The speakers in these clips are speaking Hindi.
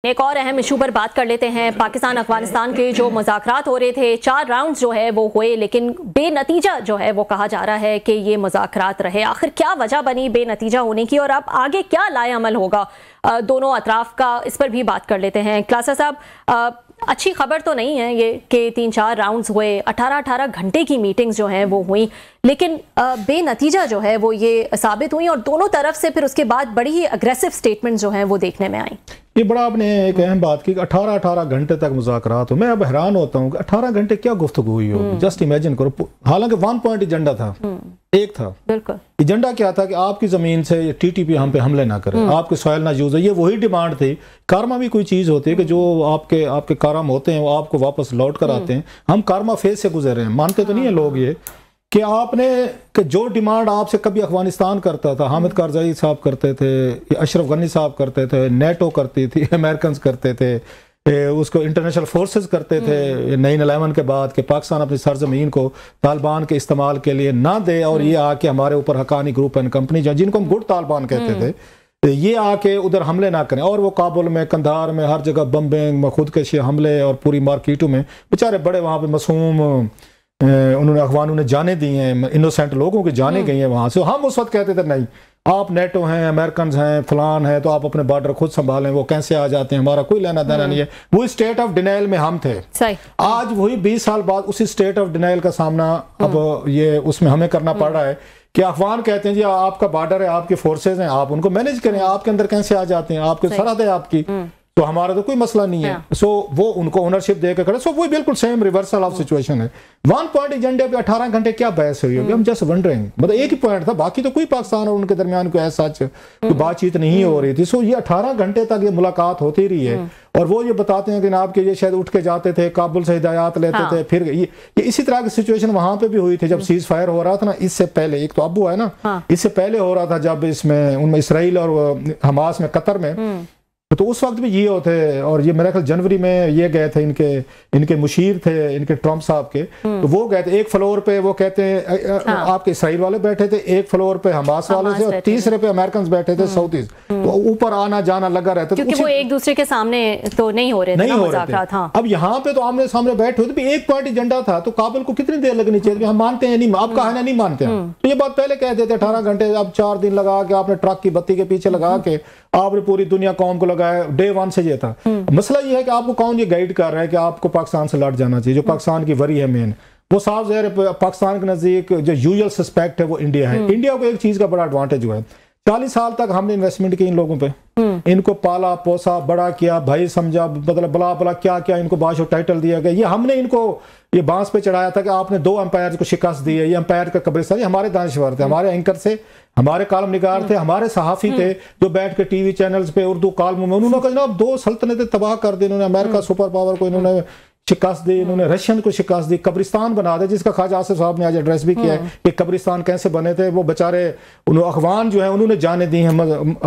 एक और अहम इशू पर बात कर लेते हैं। पाकिस्तान अफगानिस्तान के जो मुज़ाकरात हो रहे थे, 4 राउंड्स जो है वो हुए, लेकिन बेनतीजा जो है वो कहा जा रहा है कि ये मुज़ाकरात रहे। आखिर क्या वजह बनी बेनतीजा होने की और अब आगे क्या लाएअमल होगा दोनों अतराफ का, इस पर भी बात कर लेते हैं। क्लासा साहब, अच्छी खबर तो नहीं है ये कि 3-4 राउंड्स हुए, 18-18 घंटे की मीटिंग्स जो हैं वो हुई, लेकिन बेनतीजा जो है वो ये साबित हुई और दोनों तरफ से फिर उसके बाद बड़ी ही अग्रेसिव स्टेटमेंट जो हैं वो देखने में आई। ये बड़ा आपने एक अहम बात की, 18-18 घंटे तक मुज़ाकरात हो। मैं अब हैरान होता हूँ कि 18 घंटे क्या गुफ्तगू हुई होगी। जस्ट इमेजिन करो। हालांकि 1 पॉइंट एजेंडा था, एक था बिल्कुल एजेंडा क्या था कि आपकी जमीन से TTP हम पे हमले ना करे, आपके सॉइल ना यूज है। ये वही डिमांड थी। कारमा भी कोई चीज होती है कि जो आपके कारम होते हैं वो आपको वापस लौट कर आते हैं। हम कारमा फेज से गुजर रहे हैं। मानते तो नहीं है लोग ये कि आपने कि जो डिमांड आपसे कभी अफगानिस्तान करता था, हामिद कारजाई साहब करते थे, अशरफ गनी साहब करते थे, नेटो करती थी, अमेरिकन करते थे, उसको इंटरनेशनल फोर्सेस करते थे 9/11 के बाद, कि पाकिस्तान अपनी सरजमीन को तालिबान के इस्तेमाल के लिए ना दे और ये आके हमारे ऊपर हकानी ग्रुप एंड कंपनी जिनको हम गुड तालिबान कहते थे, ये आके उधर हमले ना करें। और वो काबुल में, कंधार में, हर जगह बम्बिंग, खुदकशी हमले और पूरी मार्केटों में बेचारे बड़े वहाँ पे मासूम उन्होंने अफगानों ने जाने दी हैं, इनोसेंट लोगों की जाने गई हैं वहाँ से। हम उस वक्त कहते थे नहीं, आप नेटो हैं, अमेरिकन हैं, फलान हैं, तो आप अपने बॉर्डर खुद संभालें, वो कैसे आ जाते हैं, हमारा कोई लेना देना नहीं है। वो स्टेट ऑफ डिनाइल में हम थे। आज वही 20 साल बाद उसी स्टेट ऑफ डिनाइल का सामना अब ये उसमें हमें करना पड़ रहा है कि अफगान कहते हैं जी आपका बॉर्डर है, आपकी फोर्सेज हैं, आप उनको मैनेज करें, आपके अंदर कैसे आ जाते हैं, आपकी सरहद है आपकी, तो हमारा तो कोई मसला नहीं है। सो वो उनको ओनरशिप देकर खड़े। सो वो बिल्कुल सेम रिवर्सल ऑफ सिचुएशन है। 1 पॉइंट एजेंडे पे 18 घंटे क्या बहस हुई होगी? हम जस्ट वंडरिंग, मतलब एक ही पॉइंट था, बाकी तो कोई पाकिस्तान और उनके दरमियान कोई ऐसा कोई बातचीत नहीं हो रही थी। सो ये 18 घंटे तक ये मुलाकात होती रही है। और वो ये बताते हैं कि जनाब के ये शायद उठ के जाते थे, काबुल से हिदायत लेते थे, फिर ये इसी तरह की सिचुएशन वहां पे भी हुई थी जब सीज फायर हो रहा था ना। इससे पहले एक तो अब हुआ है ना, इससे पहले हो रहा था जब इसमें उनमें इसराइल और हमास में, कतर में, तो उस वक्त भी ये होते। और ये मेरे ख्याल जनवरी में ये गए थे, इनके मुशीर थे इनके ट्रम्प साहब के, तो वो गए थे। एक फ्लोर पे वो कहते हैं आपके इसराइल वाले बैठे थे, एक फ्लोर पे हमास वाले थे और तीसरे पे अमेरिकन बैठे थे, साउथीज। तो ऊपर आना जाना लगा रहता, क्योंकि वो एक दूसरे के सामने तो नहीं हो रहे थे। अब यहाँ पे तो आमने सामने बैठे हुए थे। एक पॉइंट एजेंडा था, तो काबुल को कितनी देर लगनी चाहिए? हम मानते हैं नहीं, आपका है ना, नहीं मानते हैं, तो ये बात पहले कह देते 18 घंटे। अब 4 दिन लगा के आपने ट्रक की बत्ती के पीछे लगा के आपने पूरी दुनिया कौम को लगाया। डे 1 से ये था। मसला ये है कि आपको कौन ये गाइड कर रहा है कि आपको पाकिस्तान से लड़ जाना चाहिए? जो पाकिस्तान की वरी है मेन, वो साफ ज़ाहिर है पाकिस्तान के नजदीक जो यूजुअल सस्पेक्ट है वो इंडिया है। इंडिया को एक चीज का बड़ा एडवांटेज हुआ है, 40 साल तक हमने इन्वेस्टमेंट की इन लोगों पे, इनको पाला पोसा बड़ा किया, भाई समझा, मतलब बला बला क्या क्या इनको बादशाह टाइटल दिया गया। ये हमने इनको ये बांस पे चढ़ाया था कि आपने 2 अंपायर को शिकस्त दी है। ये अंपायर का कब्रिस्तान हमारे दानश्वर थे, हमारे एंकर से, हमारे कॉलम निगार थे, हमारे सहाफी थे जो बैठ के टीवी चैनल्स पे उर्दू कॉलम में उन्होंने कहा जनाब 2 सल्तनतें तबाह कर दी इन्होंने। अमेरिका सुपर पावर को इन्होंने शिकस्त दी, इन्होंने रशियन को शिकस्त दी, कब्रिस्तान बना दे, जिसका ख्वाजा आसिफ साहब ने आज एड्रेस भी किया है कि कब्रिस्तान कैसे बने थे। वो बेचारे अफगान जो है उन्होंने जाने दी हैं,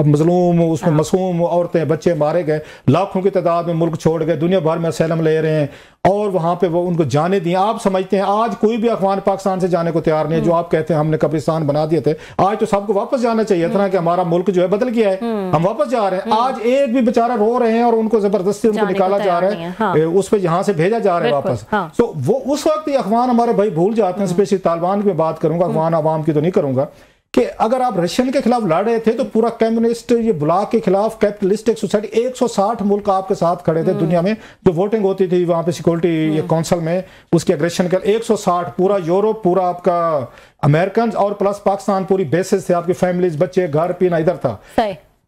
मजलूम उसमें मासूम औरतें बच्चे मारे गए, लाखों की तादाद में मुल्क छोड़ गए, दुनिया भर में असलम ले रहे हैं और वहां पे वो उनको जाने दिए। आप समझते हैं आज कोई भी अफगान पाकिस्तान से जाने को तैयार नहीं है। जो आप कहते हैं हमने कब्रिस्तान बना दिए थे, आज तो सबको वापस जाना चाहिए था ना, कि हमारा मुल्क जो है बदल गया है, हम वापस जा रहे हैं। आज एक भी बेचारा रो रहे हैं और उनको जबरदस्ती उनको निकाला जा रहा है, उस पर यहाँ से भेजा जा रहा है वापस। तो वो उस वक्त ये अफगान हमारे भाई भूल जाते हैं। स्पेशली तालिबान की बात करूंगा, अफगान अवाम की तो नहीं करूंगा, कि अगर आप रशियन के खिलाफ लड़ रहे थे तो पूरा कम्युनिस्ट ये ब्लॉक के खिलाफ कैपिटलिस्टिक सोसाइटी 160 मुल्क आपके साथ खड़े थे दुनिया में। जो वोटिंग होती थी वहां पे सिक्योरिटी ये काउंसिल में, उसके एग्रेशन के 160, पूरा यूरोप, पूरा आपका अमेरिकन और प्लस पाकिस्तान, पूरी बेसिस थे, आपकी फैमिलीज, बच्चे, घर पीना इधर था।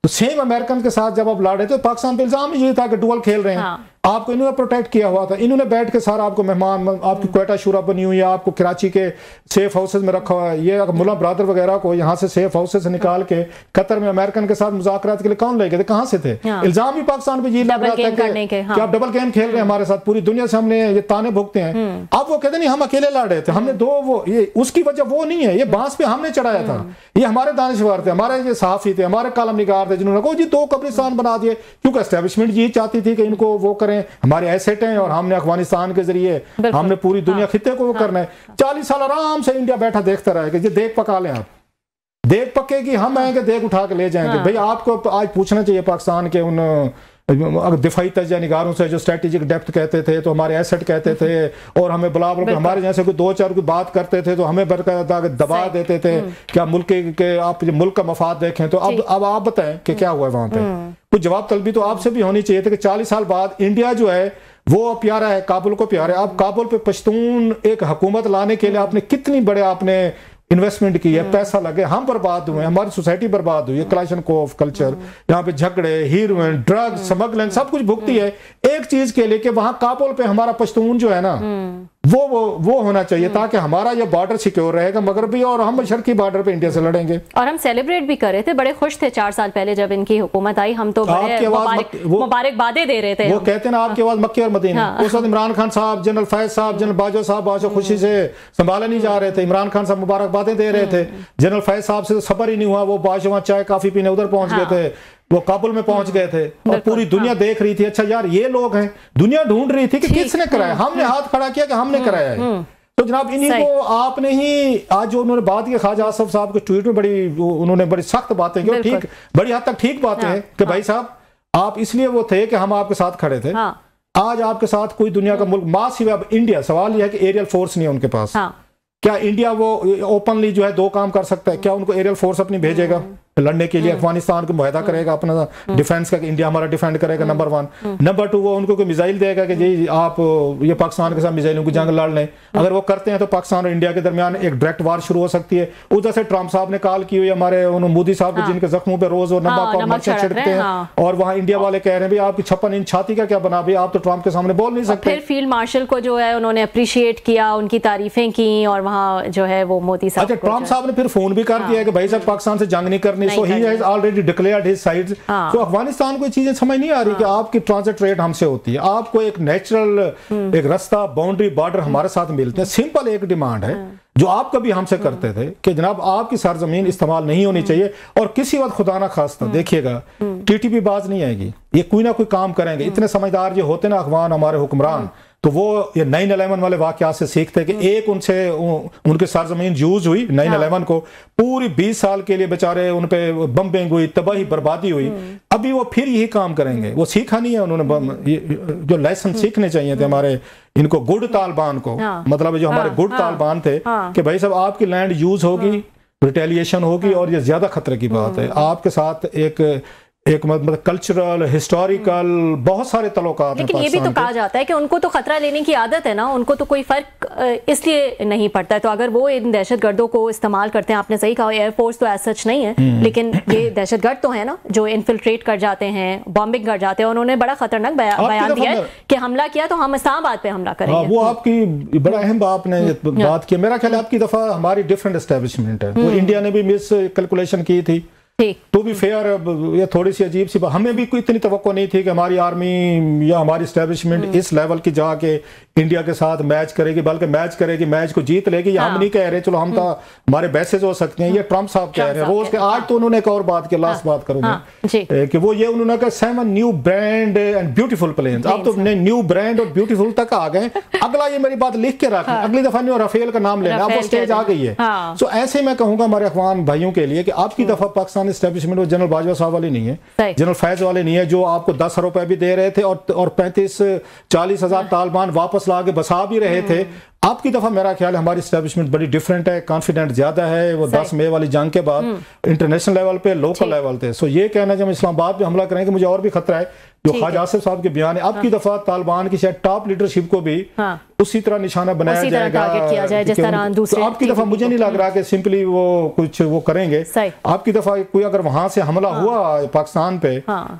तो सेम अमेरिकन के साथ जब आप लड़ रहे थे, पाकिस्तान पे इल्जाम ये था कि डुअल खेल रहे हैं। आपको इन्होंने प्रोटेक्ट किया हुआ था, इन्होंने बैठ के सारा आपको मेहमान, आपकी क्वेटा शूरा बनी हुई है, आपको कराची के सेफ हाउसेस में रखा हुआ है। ये मुल्ला ब्रदर वगैरह को यहाँ से सेफ हाउसेस से निकाल के कतर में अमेरिकन के साथ मुज़ाकरात के लिए कौन ले गए थे, कहाँ से थे? इल्जाम भी पाकिस्तान पे ये लग रहा था कि आप डबल गेम खेल रहे हैं हमारे साथ, पूरी दुनिया से हमने ये ताने भुगते हैं। अब वो कहते नहीं हम अकेले लड़ रहे थे, हमने 2 वो ये उसकी वजह वो नहीं है, ये बांस पे हमने चढ़ाया था। ये हमारे दानिशवर थे, हमारे ये सहाफी थे, हमारे कॉलम निगार थे, जिन्होंने कहा जी 2 कब्रिस्तान बना दिए, क्योंकि एस्टेब्लिशमेंट ये चाहती थी कि इनको वो करें, हमारे ऐसे हैं और हमने अफगानिस्तान के जरिए हमने पूरी दुनिया खित्ते को वो करना है। 40 साल आराम से इंडिया बैठा देखता रहे कि ये देख पका लें, आप देख पकेगी, हम आएंगे देख उठा के ले जाएंगे। भाई आपको आज पूछना चाहिए पाकिस्तान के उन अगर दिफाई तजिया निगारों से जो स्ट्रेटेजिक डेप्थ कहते थे तो हमारे एसेट कहते थे, और हमें बुला हमारे जैसे कोई 2-4 की बात करते थे तो हमें दबा देते थे कि आप मुल्क का मफाद देखें। तो अब आप बताएं कि क्या हुआ वहां पे? कुछ जवाब तलबी तो आपसे भी होनी चाहिए थी कि 40 साल बाद इंडिया जो है वो प्यारा है, काबुल को प्यारा है। अब काबुल पे पश्तून एक हुकूमत लाने के लिए आपने कितनी बड़े आपने इन्वेस्टमेंट की है, पैसा लगे, हम बर्बाद हुए, हमारी सोसाइटी बर्बाद हुई है। क्लाशनकोव कल्चर, यहाँ पे झगड़े, हीरोइन, ड्रग्स, स्मगलिंग, सब कुछ भुगती है एक चीज के लिए कि वहां काबुल पे हमारा पश्तून जो है ना वो होना चाहिए, ताकि हमारा ये बॉर्डर सिक्योर रहेगा मगरबी, और हम शर्की बॉर्डर पे इंडिया से लड़ेंगे। और हम सेलिब्रेट भी कर रहे थे, बड़े खुश थे 4 साल पहले जब इनकी हुकूमत आई, हम तो मुबारकबादें दे रहे थे। वो कहते हैं ना आपकी आवाज मक्के और मदीने। उस वक्त इमरान खान साहब, जनरल फैज साहब, जनरल बाजवा साहब बाजवा खुशी से संभाले नहीं जा रहे थे। इमरान खान साहब मुबारकबादें दे रहे थे, जनरल फैज साहब से सबर ही नहीं हुआ, वो बाजवा चाय काफी पीने उधर पहुंच गए थे, वो काबुल में पहुंच गए थे, और पूरी दुनिया देख रही थी अच्छा यार ये लोग हैं। दुनिया ढूंढ रही थी कि किसने कराया, हमने हाथ खड़ा किया कि हमने कराया है। तो जनाब इन्हीं को आपने ही आज जो उन्होंने बात की, ख्वाजा आसिफ साहब के ट्वीट में उन्होंने बड़ी सख्त बातें की, ठीक बड़ी हद तक ठीक बातें हैं कि भाई साहब आप इसलिए वो थे कि हम आपके साथ खड़े थे। आज आपके साथ कोई दुनिया का मुल्क मां सिवाय अब इंडिया, सवाल यह है कि एरियल फोर्स नहीं है उनके पास। क्या इंडिया वो ओपनली जो है 2 काम कर सकता है? क्या उनको एरियल फोर्स अपनी भेजेगा लड़ने के लिए, अफगानिस्तान को मुआहदा करेगा अपना डिफेंस का कि इंडिया हमारा डिफेंड करेगा, नंबर 1। नंबर 2 वो उनको कोई मिसाइल देगा कि जी आप ये पाकिस्तान के साथ मिसाइलों की जंग लड़ लें। अगर वो करते हैं तो पाकिस्तान और इंडिया के दरमियान एक डायरेक्ट वार शुरू हो सकती है। उधर से ट्रंप साहब ने कॉल की हुई, हमारे मोदी साहब के जिनके जख्मों पर रोज और नमक छिड़कते हैं, और वहाँ इंडिया वाले कह रहे हैं भाई आपकी 56 इंच छाती का क्या बना, भाई आप तो ट्रंप के सामने बोल नहीं सकते। फिर फील्ड मार्शल को जो है उन्होंने अप्रिशिएट किया, उनकी तारीफें की, और वहाँ जो है वो मोदी साहब, अच्छा ट्रंप साहब ने फिर फोन भी कर दिया कि भाई साहब पाकिस्तान से जंग नहीं करनी, so he has already declared his sides. तो अफगानिस्तान को चीजें समझ नहीं आ रही कि आपकी ट्रांजिट रेट हमसे होती है, आपको एक नेचुरल एक रास्ता, बाउंड्री, बॉर्डर हमारे साथ मिलते हैं। सिंपल एक डिमांड है जो आप कभी हमसे करते थे कि जनाब आपकी सरजमीन इस्तेमाल नहीं होनी चाहिए, और किसी वक्त खुदा ना खास्ता देखिएगा टीटीपी बाज नहीं आएगी, ये कोई ना कोई काम करेंगे। इतने समझदार जो होते ना अफगान हमारे हुक्मरान, तो वो ये 9/11 वाले वाकयात से सीखते कि एक उनसे उनकी सरजमीन यूज हुई 9/11 को, पूरी 20 साल के लिए बेचारे उन पे बम्बिंग हुई, तबाही बर्बादी हुई। अभी वो फिर यही काम करेंगे, वो सीखा नहीं है उन्होंने जो लेसन सीखने चाहिए थे हमारे इनको गुड तालिबान को, मतलब जो हमारे गुड तालिबान थे कि भाई साहब आपकी लैंड यूज होगी, रिटेलिएशन होगी, और ये ज्यादा खतरे की बात है। आपके साथ एक मतलब कल्चरल, हिस्टोरिकल बहुत सारे तलोकात हैं। लेकिन ये भी तो कहा जाता है कि उनको तो खतरा लेने की आदत है ना, उनको तो कोई फर्क इसलिए नहीं पड़ता है। तो अगर वो इन दहशतगर्दों को इस्तेमाल करते हैं, आपने सही कहा एयरफोर्स तो ऐसा सच नहीं है, लेकिन ये दहशतगर्द तो है ना जो इन्फिल्ट्रेट कर जाते हैं, बॉम्बिंग कर जाते हैं। उन्होंने बड़ा खतरनाक बयान दिया है कि हमला किया तो हम इस्लामाबाद पे हमला करेंगे। वो आपकी बड़ा अहम आपने बात की। मेरा ख्याल आपकी दफा हमारी डिफरेंट एस्टेब्लिशमेंट है, वो इंडिया ने भी मिस कैलकुलेशन की थी। तो भी फेयर, ये थोड़ी सी अजीब सी बात, हमें भी कोई इतनी तवक्को नहीं थी कि हमारी आर्मी या हमारी एस्टेब्लिशमेंट इस लेवल की जाके इंडिया के साथ मैच करेगी, बल्कि मैच करेगी, मैच को जीत लेगी। ये हम नहीं कह रहे, चलो हम तो हमारे बैसेज हो सकते हैं, ये ट्रंप साहब कह रहे हैं रोज के। आज तो उन्होंने एक और बात की, लास्ट बात करूंगा कि वो ये उन्होंने कहा 7 new brand and beautiful planes. अब तो न्यू ब्रांड और ब्यूटीफुल तक आ गए। अगला ये मेरी बात लिख के रखें, अगली दफा नहीं राफेल का नाम लेना, अब वो स्टेज आ गई है। तो ऐसे मैं कहूंगा हमारे अफगान भाइयों के लिए कि आपकी दफा पाकिस्तान एस्टेब्लिशमेंट वो जनरल बाजवा साहब वाली नहीं है, जनरल फैज वाले नहीं है, जो आपको 10 रुपए भी दे रहे थे और 35-40 हजार तालिबान वापस ला के बसा भी रहे थे। आपकी दफा मेरा ख्याल है हमारी एस्टेब्लिशमेंट बड़ी डिफरेंट है, कॉन्फिडेंट ज्यादा है। वो 10 मई वाली जंग के बाद इंटरनेशनल लेवल पे, लोकल लेवल पे, सो ये कहना जब इस्लामाबाद पे हमला करेंगे, मुझे और भी खतरा है जो ख्वाजा आसिफ साहब के बयान है। आपकी दफा तालिबान की शायद टॉप लीडरशिप को भी उसी तरह निशाना बनाया जाएगा, तो आपकी दफा मुझे नहीं लग रहा कि सिंपली वो कुछ वो करेंगे। आपकी दफा कोई अगर वहां से हमला हुआ पाकिस्तान पे,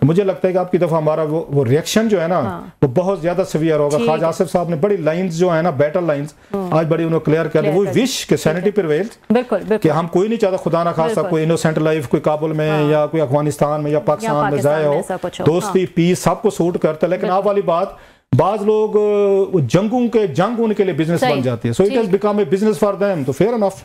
मुझे लगता है कि आपकी दफा हमारा वो रिएक्शन जो है ना वो बहुत ज्यादा सीवियर होगा। ख्वाजा आसिफ साहब ने बड़ी लाइंस जो है ना, बैटल लाइंस आज बड़ी उन्होंने क्लियर कर दी। वो विश के सैनिटी प्रिवेल्ड कि हम कोई नहीं चाहता खुदा ना खास्ता कोई इनोसेंट लाइफ कोई काबुल में या कोई अफगानिस्तान में या पाकिस्तान में जाए हो। दोस्ती पीस सबको सूट करता है, लेकिन आप वाली बात बाज लोग जंग उनके लिए बिजनेस बन जाती है। So it has become a business for them, तो फेयर एनफ।